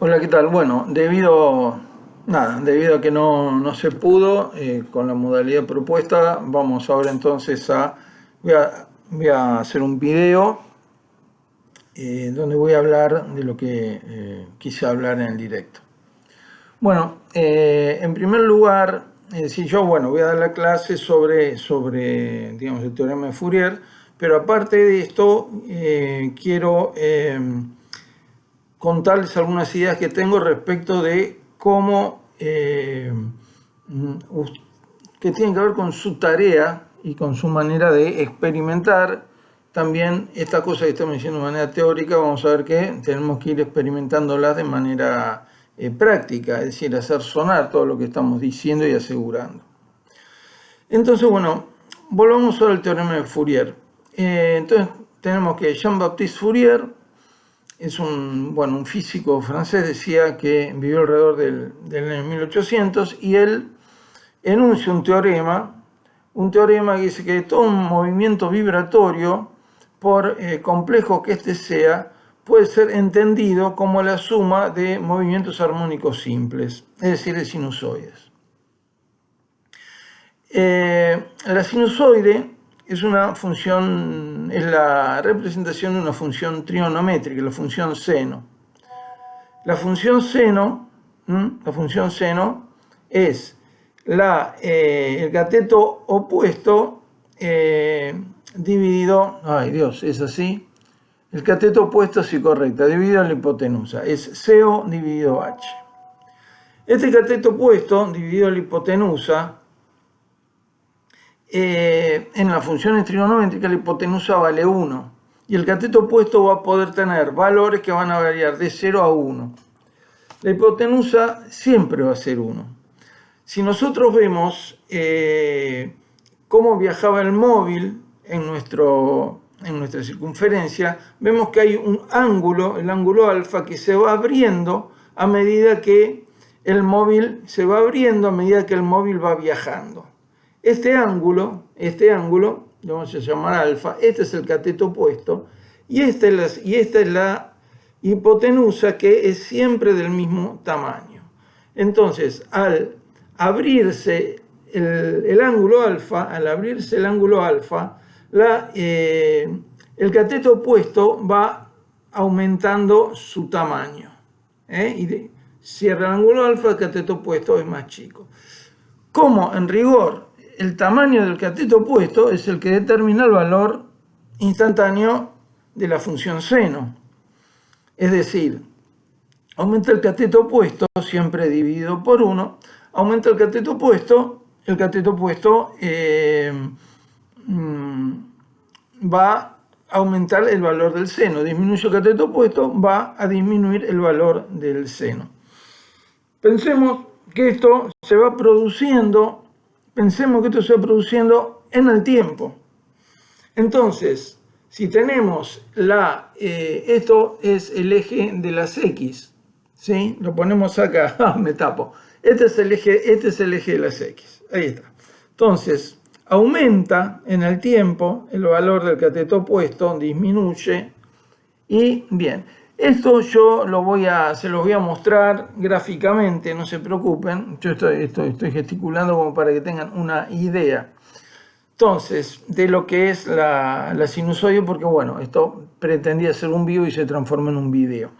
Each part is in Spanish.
Hola, ¿qué tal? Bueno, debido a que no se pudo con la modalidad propuesta, vamos ahora entonces voy a hacer un video donde voy a hablar de lo que quise hablar en el directo. Bueno, en primer lugar, si yo, bueno, voy a dar la clase sobre digamos, el teorema de Fourier, pero aparte de esto, quiero contarles algunas ideas que tengo respecto de cómo, que tienen que ver con su tarea y con su manera de experimentar. También esta cosa que estamos diciendo de manera teórica, vamos a ver que tenemos que ir experimentándolas de manera práctica, es decir, hacer sonar todo lo que estamos diciendo y asegurando. Entonces, bueno, volvamos ahora al teorema de Fourier. Entonces, tenemos que Jean-Baptiste Fourier es un físico francés, decía que vivió alrededor del año 1800, y él enuncia un teorema que dice que todo un movimiento vibratorio, por complejo que éste sea, puede ser entendido como la suma de movimientos armónicos simples, es decir, de sinusoides. La sinusoide es la representación de una función trigonométrica, la función seno. La función seno es el cateto opuesto dividido, es así. El cateto opuesto, sí, correcto, dividido en la hipotenusa, es CO dividido H. Este cateto opuesto dividido en la hipotenusa, en las funciones trigonométricas la hipotenusa vale 1 y el cateto opuesto va a poder tener valores que van a variar de 0 a 1. La hipotenusa siempre va a ser 1. Si nosotros vemos cómo viajaba el móvil en nuestra circunferencia, vemos que hay un ángulo, el ángulo alfa, que se va abriendo a medida que el móvil se va abriendo, a medida que el móvil va viajando. Este ángulo, lo vamos a llamar alfa, este es el cateto opuesto, y esta es la hipotenusa, que es siempre del mismo tamaño. Entonces, al abrirse el ángulo alfa, el cateto opuesto va aumentando su tamaño. Y cierra el ángulo alfa, el cateto opuesto es más chico. Como en rigor el tamaño del cateto opuesto es el que determina el valor instantáneo de la función seno. Es decir, aumenta el cateto opuesto, siempre dividido por 1, aumenta el cateto opuesto va a aumentar el valor del seno. Disminuye el cateto opuesto, va a disminuir el valor del seno. Pensemos que esto se va produciendo en el tiempo. Entonces, si tenemos esto es el eje de las X, ¿sí? Lo ponemos acá, me tapo. Este es el eje de las X, ahí está. Entonces, aumenta en el tiempo el valor del cateto opuesto, disminuye, y bien. Esto yo se los voy a mostrar gráficamente, no se preocupen. Yo estoy gesticulando como para que tengan una idea. Entonces, de lo que es la sinusoide, porque bueno, esto pretendía ser un vivo y se transforma en un video.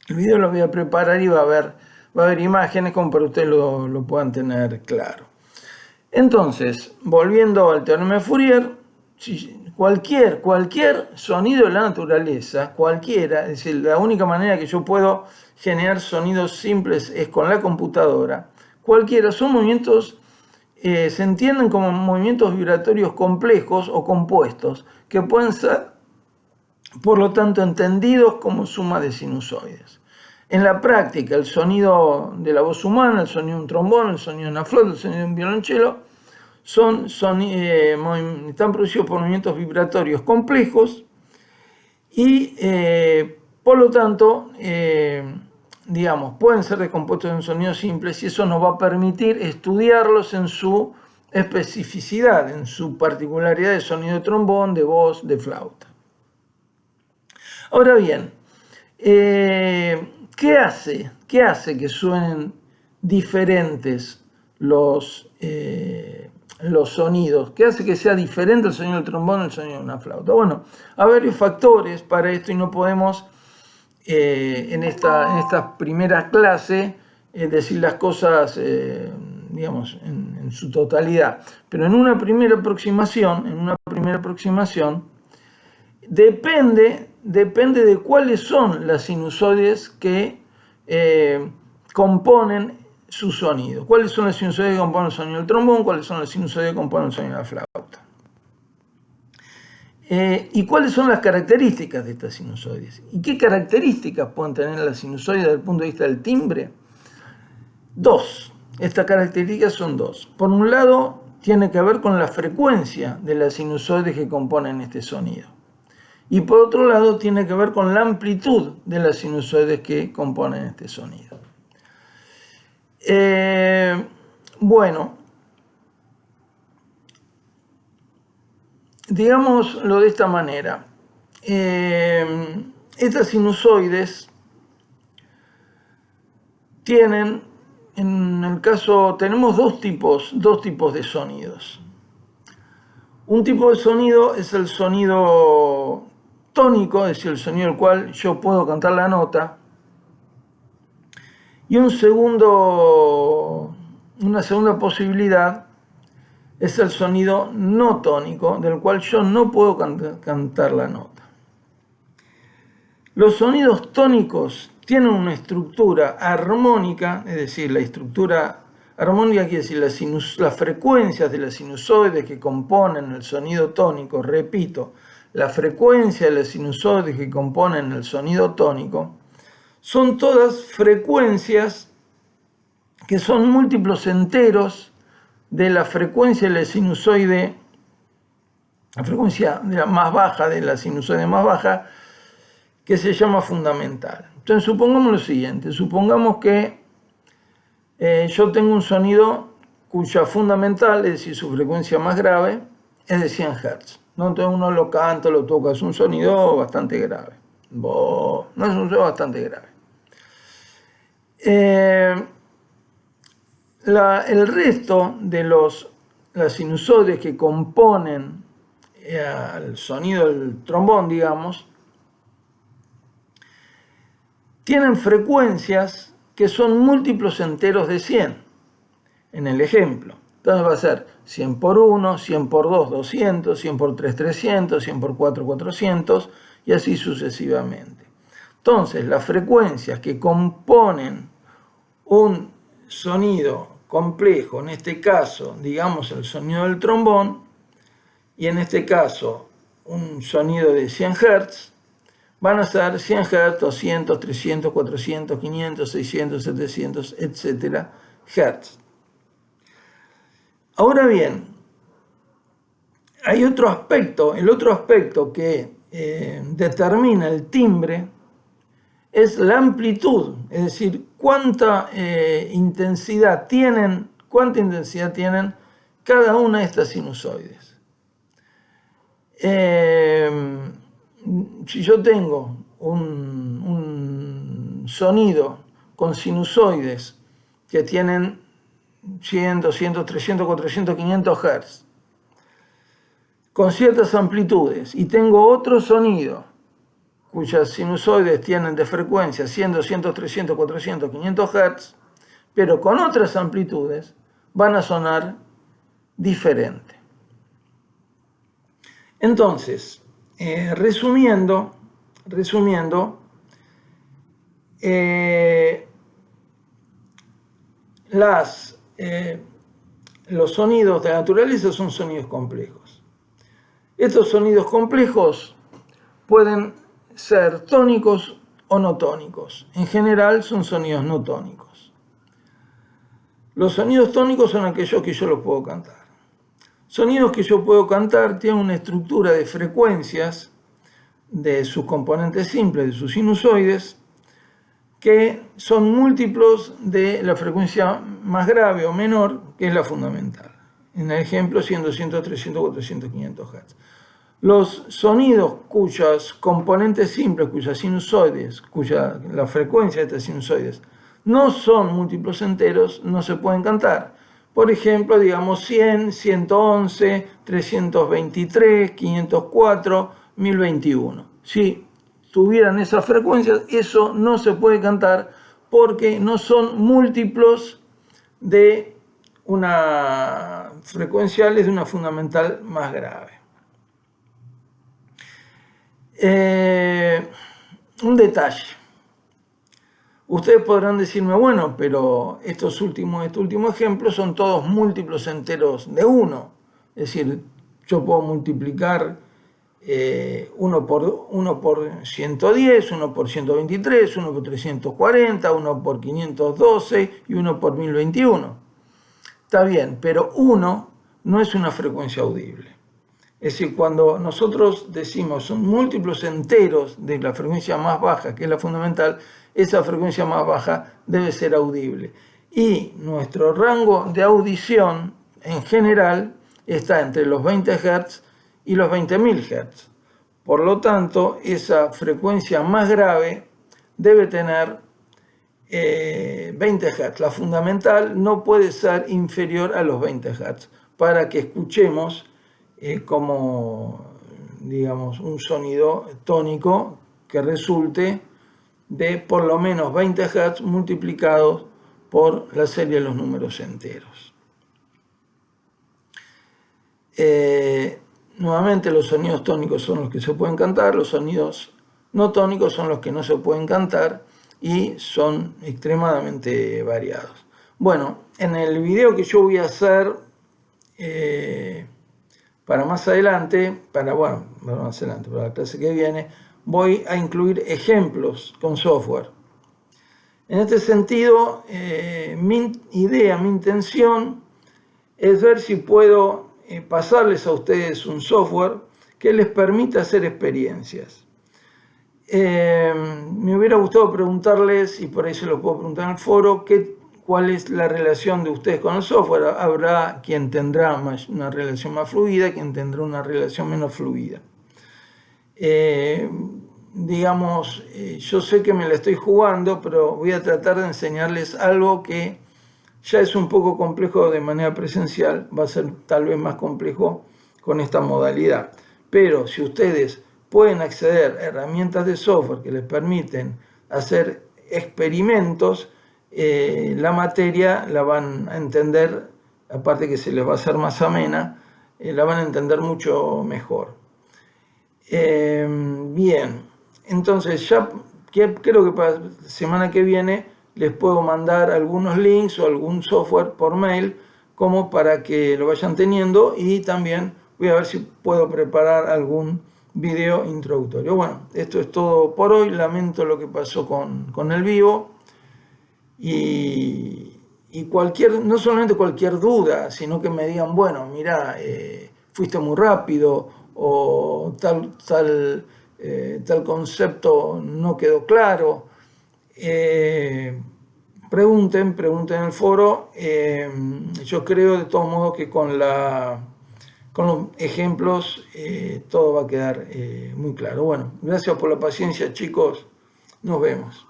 El video lo voy a preparar y va a haber imágenes como para que ustedes lo puedan tener claro. Entonces, volviendo al teorema de Fourier, cualquier sonido de la naturaleza, cualquiera, es decir, la única manera que yo puedo generar sonidos simples es con la computadora, cualquiera, son movimientos, se entienden como movimientos vibratorios complejos o compuestos, que pueden ser, por lo tanto, entendidos como suma de sinusoides. En la práctica, el sonido de la voz humana, el sonido de un trombón, el sonido de una flauta, el sonido de un violonchelo, están producidos por movimientos vibratorios complejos y por lo tanto pueden ser descompuestos en sonidos simples, y eso nos va a permitir estudiarlos en su especificidad, en su particularidad de sonido de trombón, de voz, de flauta. Ahora bien, ¿qué ¿qué hace que suenen diferentes los sonidos? ¿Qué hace que sea diferente el sonido del trombón al sonido de una flauta? Bueno, hay varios factores para esto y no podemos en esta primera clase decir las cosas digamos en su totalidad, pero en una primera aproximación depende de cuáles son las sinusoides que componen su sonido. ¿Cuáles son las sinusoides que componen el sonido del trombón? ¿Cuáles son las sinusoides que componen el sonido de la flauta? ¿Y cuáles son las características de estas sinusoides? ¿Y qué características pueden tener las sinusoides desde el punto de vista del timbre? Dos. Estas características son dos. Por un lado, tiene que ver con la frecuencia de las sinusoides que componen este sonido. Y por otro lado, tiene que ver con la amplitud de las sinusoides que componen este sonido. Bueno, digámoslo de esta manera. Estas sinusoides tienen, en el caso, tenemos dos tipos de sonidos. Un tipo de sonido es el sonido tónico, es decir, el sonido del cual yo puedo cantar la nota. Y una segunda posibilidad es el sonido no tónico, del cual yo no puedo cantar la nota. Los sonidos tónicos tienen una estructura armónica, es decir, la estructura armónica quiere decir las frecuencias de las sinusoides que componen el sonido tónico, repito, la frecuencia de las sinusoides que componen el sonido tónico, son todas frecuencias que son múltiplos enteros de la frecuencia de la sinusoide, la frecuencia más baja de la sinusoide más baja, que se llama fundamental. Entonces supongamos lo siguiente, supongamos que yo tengo un sonido cuya fundamental, es decir, su frecuencia más grave, es de 100 Hz. ¿No? Entonces uno lo canta, lo toca, es un sonido bastante grave. No es un sonido bastante grave. El resto de las sinusoides que componen el sonido del trombón, digamos, tienen frecuencias que son múltiplos enteros de 100, en el ejemplo. Entonces va a ser 100 por 1, 100 por 2, 200, 100 por 3, 300, 100 por 4, 400, y así sucesivamente. Entonces, las frecuencias que componen un sonido complejo, en este caso, digamos, el sonido del trombón, y en este caso, un sonido de 100 Hz, van a ser 100 Hz, 200, 300, 400, 500, 600, 700, etc. Hz. Ahora bien, hay otro aspecto, el otro aspecto que determina el timbre es la amplitud, es decir, cuánta intensidad tienen cada una de estas sinusoides. Si yo tengo un sonido con sinusoides que tienen 100, 200, 300, 400, 500 Hz, con ciertas amplitudes, y tengo otro sonido cuyas sinusoides tienen de frecuencia 100, 200, 300, 400, 500 Hz, pero con otras amplitudes, van a sonar diferente. Entonces, resumiendo, los sonidos de la naturaleza son sonidos complejos. Estos sonidos complejos pueden ser tónicos o no tónicos. En general son sonidos no tónicos. Los sonidos tónicos son aquellos que yo los puedo cantar. Sonidos que yo puedo cantar tienen una estructura de frecuencias de sus componentes simples, de sus sinusoides, que son múltiplos de la frecuencia más grave o menor, que es la fundamental. En el ejemplo, 100, 200, 300, 400, 500 Hz. Los sonidos cuyas componentes simples, cuyas sinusoides, la frecuencia de estas sinusoides no son múltiplos enteros, no se pueden cantar. Por ejemplo, digamos 100, 111, 323, 504, 1021. Si tuvieran esas frecuencias, eso no se puede cantar porque no son múltiplos de una frecuenciales de una fundamental más grave. Un detalle. Ustedes podrán decirme, bueno, pero este último ejemplo son todos múltiplos enteros de 1. Es decir, yo puedo multiplicar 1 por 110, 1 por 123, 1 por 340, 1 por 512 y 1 por 1021. Está bien, pero 1 no es una frecuencia audible. Es decir, cuando nosotros decimos son múltiplos enteros de la frecuencia más baja, que es la fundamental, esa frecuencia más baja debe ser audible. Y nuestro rango de audición en general está entre los 20 Hz y los 20.000 Hz. Por lo tanto, esa frecuencia más grave debe tener 20 Hz. La fundamental no puede ser inferior a los 20 Hz para que escuchemos como, digamos, un sonido tónico que resulte de por lo menos 20 Hz multiplicados por la serie de los números enteros. Nuevamente, los sonidos tónicos son los que se pueden cantar, los sonidos no tónicos son los que no se pueden cantar y son extremadamente variados. Bueno, en el video que yo voy a hacer para más adelante, para la clase que viene, voy a incluir ejemplos con software. En este sentido, mi intención es ver si puedo pasarles a ustedes un software que les permita hacer experiencias. Me hubiera gustado preguntarles, y por ahí se lo puedo preguntar en el foro, cuál es la relación de ustedes con el software. Habrá quien tendrá una relación más fluida, quien tendrá una relación menos fluida. Yo sé que me la estoy jugando, pero voy a tratar de enseñarles algo que ya es un poco complejo de manera presencial, va a ser tal vez más complejo con esta modalidad. Pero si ustedes pueden acceder a herramientas de software que les permiten hacer experimentos, la materia la van a entender, aparte que se les va a hacer más amena, la van a entender mucho mejor. Bien, entonces ya creo que para la semana que viene les puedo mandar algunos links o algún software por mail como para que lo vayan teniendo, y también voy a ver si puedo preparar algún video introductorio. Bueno, esto es todo por hoy. Lamento lo que pasó con el vivo. Y no solamente cualquier duda, sino que me digan, bueno, mira, fuiste muy rápido, o tal concepto no quedó claro. Pregunten en el foro. Yo creo de todos modos que con los ejemplos todo va a quedar muy claro. Bueno, gracias por la paciencia, chicos. Nos vemos.